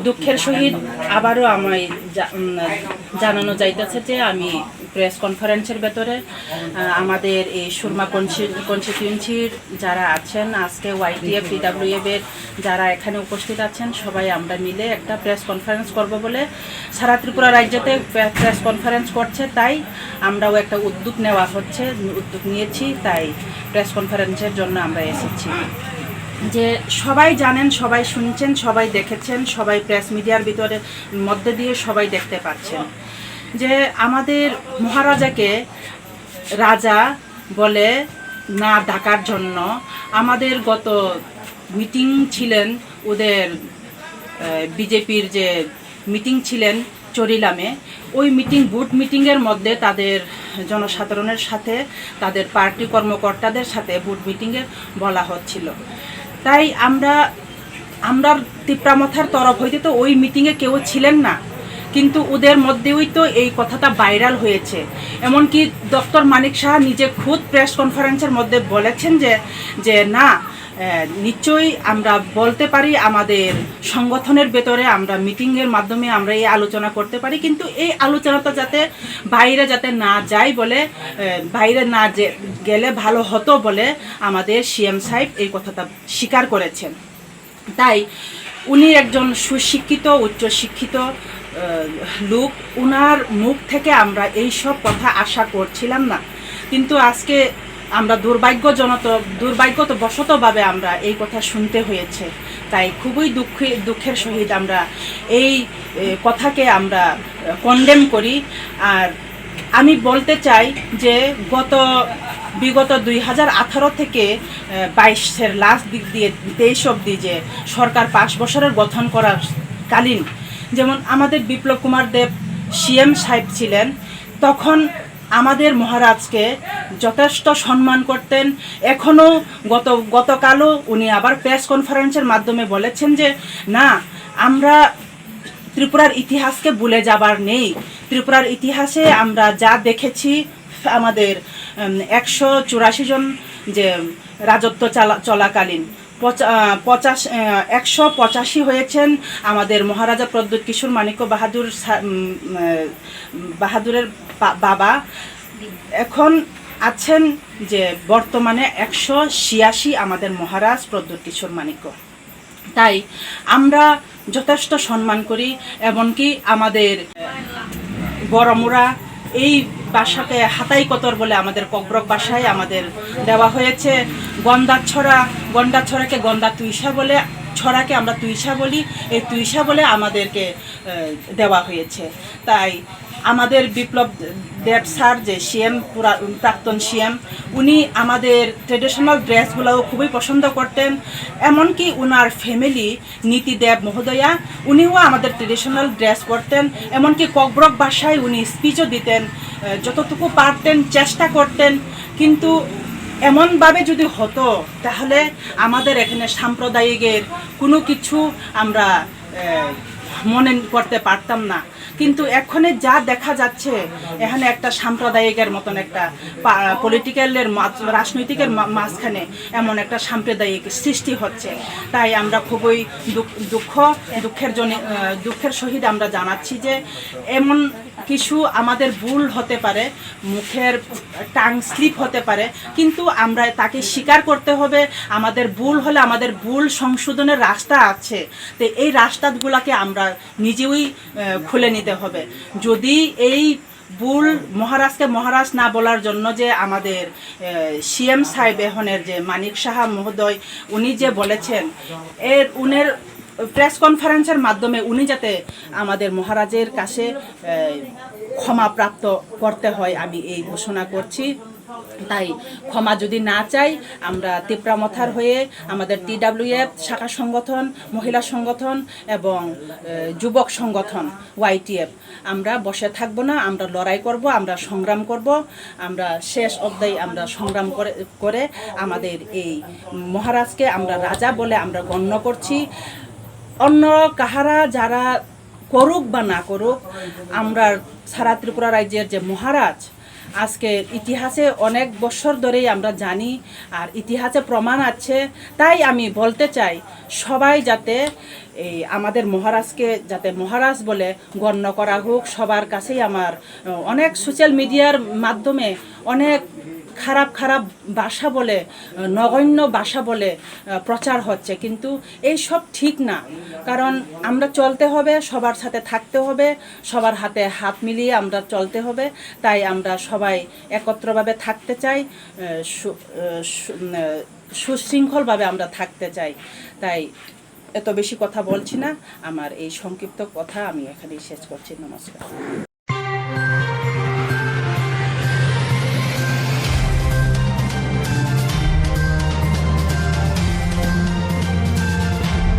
দুঃখের সহিত আবারও আমায় জানানো যাইতেছে যে আমি প্রেস কনফারেন্সের ভেতরে আমাদের এই সুরমা কনস্টিটিউয়েন্সির যারা আছেন আজকে ওয়াইটিএফ পিডব্লিউএফ এর যারা এখানে উপস্থিত আছেন সবাই আমরা মিলে একটা প্রেস কনফারেন্স করব বলে সারা ত্রিপুরা রাজ্যতে প্রেস কনফারেন্স করছে, তাই আমরাও একটা উদ্যোগ নিয়েছি, তাই প্রেস কনফারেন্সের জন্য আমরা এসেছি। যে সবাই জানেন, সবাই শুনছেন, সবাই দেখেছেন, সবাই প্রেস মিডিয়ার ভিতরে মধ্যে দিয়ে সবাই দেখতে পাচ্ছেন যে আমাদের মহারাজাকে রাজা বলে না ডাকার জন্য আমাদের গত মিটিং ছিলেন, ওদের বিজেপির যে মিটিং ছিলেন চরিলামে, ওই বুথ মিটিংয়ের মধ্যে তাদের জনসাধারণের সাথে তাদের পার্টি কর্মকর্তাদের সাথে বুথ মিটিংয়ে বলা হচ্ছিল। তাই আমরা তিপ্রামথার তরফ হইতে তো ওই মিটিংয়ে কেউ ছিলেন না, কিন্তু ওদের মধ্যেই তো এই কথাটা ভাইরাল হয়েছে। এমনকি ডক্টর মানিক সাহা নিজে খুদ প্রেস কনফারেন্সের মধ্যে বলেছেন যে না, নিশ্চয়ই আমরা বলতে পারি আমাদের সংগঠনের ভেতরে আমরা মিটিংয়ের মাধ্যমে আমরা এই আলোচনা করতে পারি, কিন্তু এই আলোচনাটা যাতে বাইরে না যায় বলে, বাইরে না গেলে ভালো হতো বলে আমাদের সিএম সাহেব এই কথাটা স্বীকার করেছেন। তাই উনি একজন সুশিক্ষিত উচ্চশিক্ষিত লোক, ওনার মুখ থেকে আমরা এই সব কথা আশা করছিলাম না, কিন্তু আজকে আমরা দুর্ভাগ্যবশতভাবে আমরা এই কথা শুনতে হয়েছে। তাই খুবই দুঃখের সহিত আমরা এই কথাকে আমরা কন্ডেম করি। আর আমি বলতে চাই যে বিগত 2018 থেকে 22-এর লাস্ট দিক দিয়ে 23 অবধি যে সরকার 5 বছরের গঠন করার কালীন, যেমন আমাদের বিপ্লব কুমার দেব সিএম সাহেব ছিলেন, তখন আমাদের মহারাজকে যথেষ্ট সম্মান করতেন। এখনও গতকালও উনি আবার প্রেস কনফারেন্সের মাধ্যমে বলেছেন যে না, আমরা ত্রিপুরার ইতিহাসকে ভুলে যাবার নেই। ত্রিপুরার ইতিহাসে আমরা যা দেখেছি, আমাদের 184 জন যে রাজত্ব চলাকালীন 185 হয়েছেন আমাদের মহারাজা প্রদ্যোৎ কিশোর মাণিক্য বাহাদুরের বাবা, এখন আছেন যে বর্তমানে 186 আমাদের মহারাজ প্রদ্যোৎ কিশোর মাণিক্য। তাই আমরা যথেষ্ট সম্মান করি। এমনকি আমাদের বড়মুরা এই ভাষাকে হাতাই কতর বলে আমাদের ককব্রক ভাষায় আমাদের দেওয়া হয়েছে। গন্ডাছড়াকে গন্ডা তুইসা বলে, ছড়াকে আমরা তুইসা বলি, এই তুইসা বলে আমাদেরকে দেওয়া হয়েছে। তাই আমাদের বিপ্লব দেব স্যার যে সিএম, প্রাক্তন সিএম, উনি আমাদের ট্রেডিশনাল ড্রেসগুলোও খুবই পছন্দ করতেন। এমনকি ওনার ফ্যামিলি নীতি দেব মহোদয়া, উনিও আমাদের ট্রেডিশনাল ড্রেস পরতেন। এমনকি ককব্রক ভাষায় উনি স্পিচও দিতেন, যতটুকু পারতেন চেষ্টা করতেন। কিন্তু এমনভাবে যদি হতো তাহলে আমাদের এখানে সাম্প্রদায়িকের কোনো কিছু আমরা মনে করতে পারতাম না। কিন্তু এখানে যা দেখা যাচ্ছে, এখানে একটা সাম্প্রদায়িকের মতন একটা পলিটিক্যালের রাজনৈতিকের মাঝখানে এমন একটা সাম্প্রদায়িক সৃষ্টি হচ্ছে। তাই আমরা খুবই দুঃখের সহিত আমরা জানাচ্ছি যে এমন কিছু আমাদের ভুল হতে পারে, মুখের টাং স্লিপ হতে পারে, কিন্তু আমরা তাকে স্বীকার করতে হবে। আমাদের ভুল হলে আমাদের ভুল সংশোধনের রাস্তা আছে, তো এই রাস্তাগুলোকে আমরা নিজেই খুলে নিতে হবে। যদি এই ভুল মহারাজকে মহারাজ না বলার জন্য যে আমাদের সিএম সাহেব এখনের যে মানিক সাহা মহোদয় উনি যে বলেছেন, উনের প্রেস কনফারেন্সের মাধ্যমে উনি যাতে আমাদের মহারাজের কাছে ক্ষমা প্রাপ্ত করতে হয়, আমি এই ঘোষণা করছি। তাই ক্ষমা যদি না চাই, আমরা তিপ্রামথার হয়ে আমাদের টিডব্লিউএফ শাখা সংগঠন, মহিলা সংগঠন এবং যুবক সংগঠন ওয়াইটিএফ আমরা বসে থাকবো না, আমরা লড়াই করব, আমরা সংগ্রাম করব। আমরা শেষ অবধি আমরা সংগ্রাম করে আমাদের এই মহারাজকে আমরা রাজা বলে আমরা গণ্য করছি। অন্য কাহারা যারা করুক বা না করুক, আমরা সারা ত্রিপুরা রাজ্যের যে মহারাজ, আজকের ইতিহাসে অনেক বছর ধরেই আমরা জানি, আর ইতিহাসে প্রমাণ আছে। তাই আমি বলতে চাই সবাই যাতে এই আমাদের মহারাজকে যাতে মহারাজ বলে গণ্য করা হোক। সবার কাছেই আমার অনেক সোশ্যাল মিডিয়ার মাধ্যমে অনেক খারাপ খারাপ ভাষা বলে, নগণ্য ভাষা বলে প্রচার হচ্ছে, কিন্তু এই সব ঠিক না। কারণ আমরা চলতে হবে, সবার সাথে থাকতে হবে, সবার হাতে হাত মিলিয়ে আমরা চলতে হবে। তাই আমরা সবাই একত্রভাবে থাকতে চাই, সুশৃঙ্খলভাবে আমরা থাকতে চাই। তাই এত বেশি কথা বলছি না, আমার এই সংক্ষিপ্ত কথা আমি এখানেই শেষ করছি। নমস্কার।